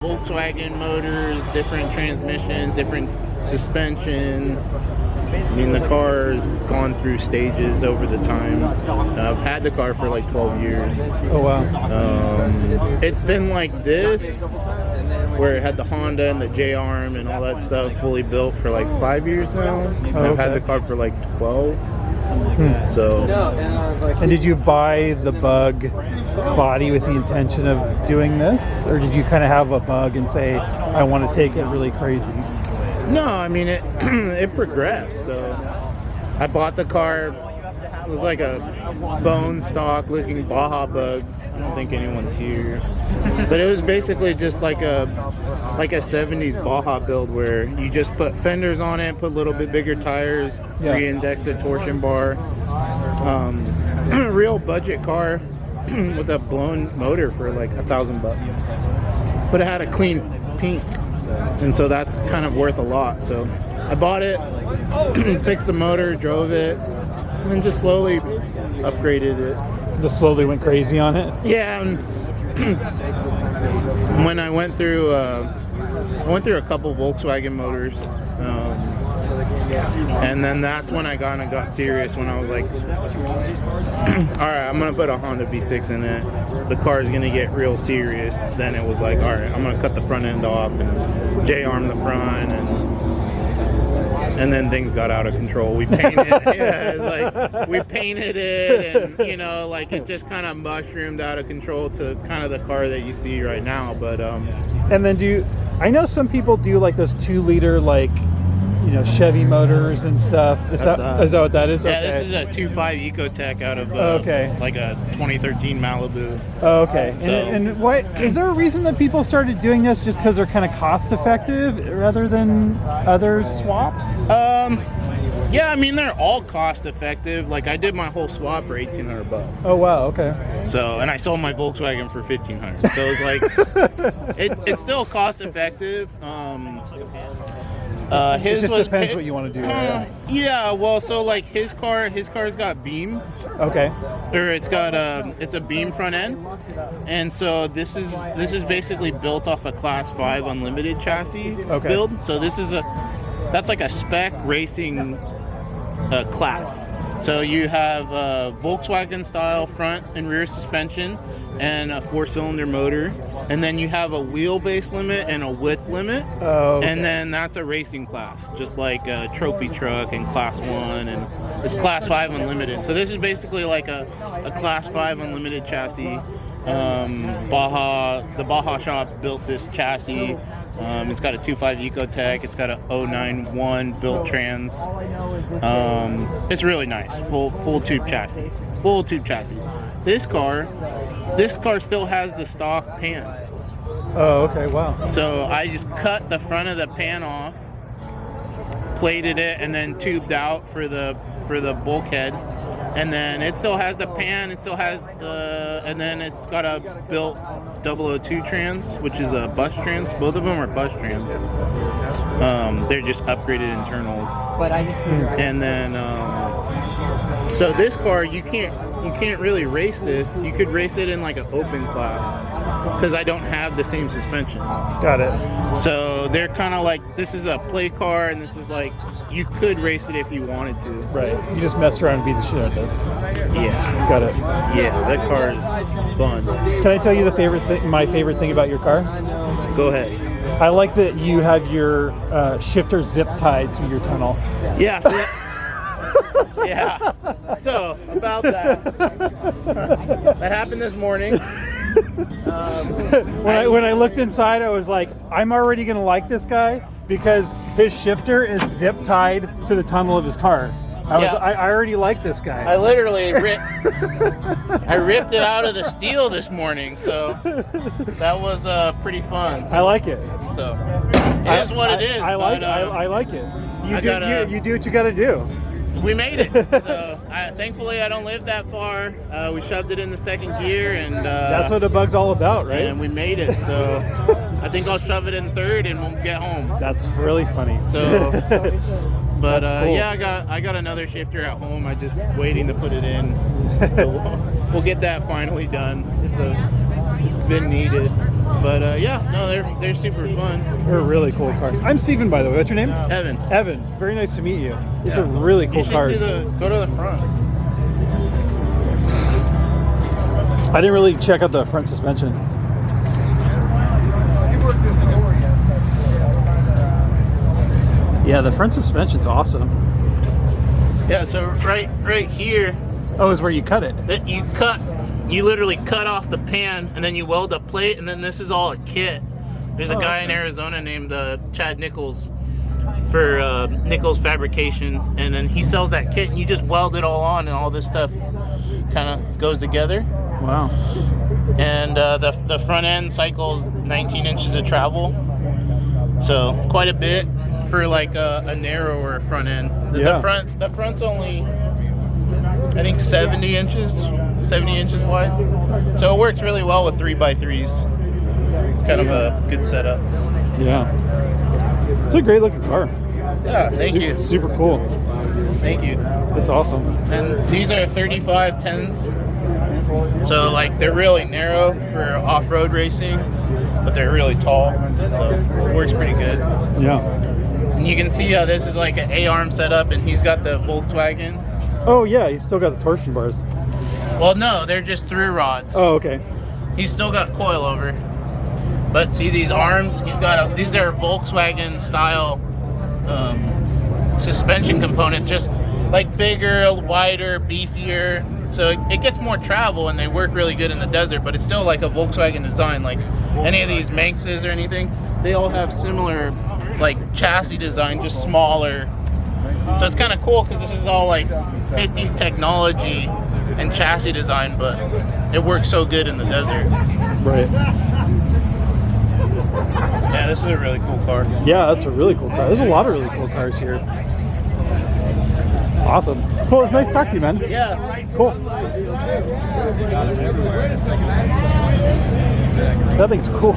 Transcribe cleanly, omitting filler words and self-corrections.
Volkswagen motors, different transmissions, different suspension. I mean, the car's gone through stages over the time. I've had the car for like 12 years. Oh, wow. It's been like this, where it had the Honda and the J-arm and all that stuff fully built for like 5 years now. I've had the car for like 12. So. And did you buy the Bug body with the intention of doing this, or did you kind of have a Bug and say, I want to take it really crazy? No, I mean it. It progressed. So I bought the car. It was like a bone stock looking Baja Bug. I don't think anyone's here, but it was basically just like a 70s Baja build where you just put fenders on it, put a little bit bigger tires, re-indexed the torsion bar. Real budget car with a blown motor for like $1,000, but it had a clean paint, and so that's kind of worth a lot. So I bought it, fixed the motor, drove it, and then just slowly upgraded it. Just slowly went crazy on it? Yeah. And when I went through a couple Volkswagen motors, and then that's when I got serious, when I was like, all right, I'm gonna put a Honda V6 in it, the car is gonna get real serious. Then it was like, all right, I'm gonna cut the front end off and J-arm the front, and then things got out of control. We painted we painted it, and you know, like it just kind of mushroomed out of control to kind of the car that you see right now. But and then I know some people do like those 2-liter like, you know, Chevy motors and stuff. Is that what that is? Yeah, okay. This is a 2.5 Ecotec out of like a 2013 Malibu. Oh, okay. So, and what is there a reason that people started doing this, just because they're kind of cost effective rather than other swaps? Yeah, I mean they're all cost effective. Like I did my whole swap for $1,800. Oh wow, okay. So, and I sold my Volkswagen for $1,500. So it's like it's still cost effective. It just depends what you want to do. Yeah, well, so like his car's got beams. Okay. Or it's a beam front end, and so this is basically built off a Class 5 Unlimited chassis build. So that's like a spec racing class. So you have a Volkswagen style front and rear suspension and a 4-cylinder motor, and then you have a wheelbase limit and a width limit. Oh, okay. And then that's a racing class, just like a trophy truck and Class 1, and it's Class 5 Unlimited. So this is basically like a Class 5 Unlimited chassis. The Baja shop built this chassis. It's got a 2.5 Ecotec. It's got a 091 built trans. It's really nice. Full tube chassis. Full tube chassis. This car still has the stock pan. Oh, okay. Wow. So I just cut the front of the pan off, plated it, and then tubed out for the bulkhead. And then it still has the pan, it still has and then it's got a built 002 trans, which is a bus trans. Both of them are bus trans. They're just upgraded internals. And then, so this car, you can't really race this. You could race it in like an open class, because I don't have the same suspension. Got it. So they're kind of like, this is a play car, and this is like, you could race it if you wanted to. Right. You just messed around and beat the shit out of this. Yeah. Got it. Yeah, that car is fun. Can I tell you my favorite thing about your car? Go ahead. I like that you have your shifter zip tied to your tunnel. Yeah. So yeah. So about that. That happened this morning. When I looked inside, I was like, I'm already gonna like this guy because his shifter is zip tied to the tunnel of his car. I already like this guy. I literally ripped it out of the steel this morning, so that was pretty fun. I like it. So it is what it is. I like it. You do what you gotta do. We made it. So thankfully I don't live that far. We shoved it in the second gear, and that's what a Bug's all about, right? And we made it. So I think I'll shove it in third and we'll get home. That's really funny. So but cool. Yeah, I got another shifter at home. I'm just waiting to put it in. So we'll get that finally done. It's been needed. But yeah, no, they're super fun. They're really cool cars. I'm Steven, by the way. What's your name? Evan. Evan. Very nice to meet you. These are really cool You should cars. go to the front. I didn't really check out the front suspension. Yeah, the front suspension's awesome. Yeah, so right here, Oh, is where you cut it. you literally cut off the pan and then you weld a plate, and then this is all a kit. There's a guy in Arizona named Chad Nichols for Nichols Fabrication, and then he sells that kit and you just weld it all on and all this stuff kind of goes together. Wow. And the front end cycles 19 inches of travel, so quite a bit for like a narrower front end. The front's only, I think, 70 inches wide, so it works really well with 3x3s. It's kind of a good setup. Yeah, it's a great looking car. Yeah, thank you. Super cool. Thank you. It's awesome. And these are 3510s, so like they're really narrow for off-road racing, but they're really tall, so it works pretty good. Yeah. And you can see how this is like an A-arm setup, and he's got the Volkswagen. Oh yeah, he's still got the torsion bars. Well, no, they're just through rods. Oh, okay. He's still got coilover. But see these arms? These are Volkswagen style suspension components, just like bigger, wider, beefier. So it gets more travel, and they work really good in the desert, but it's still like a Volkswagen design. Like any of these Manxes or anything, they all have similar like chassis design, just smaller. So it's kind of cool because this is all like 50s technology and chassis design, but it works so good in the desert. Right. Yeah, this is a really cool car. Yeah, that's a really cool car. There's a lot of really cool cars here. Awesome. Cool. It's nice to talk to you, man. Yeah. Cool. That thing's cool.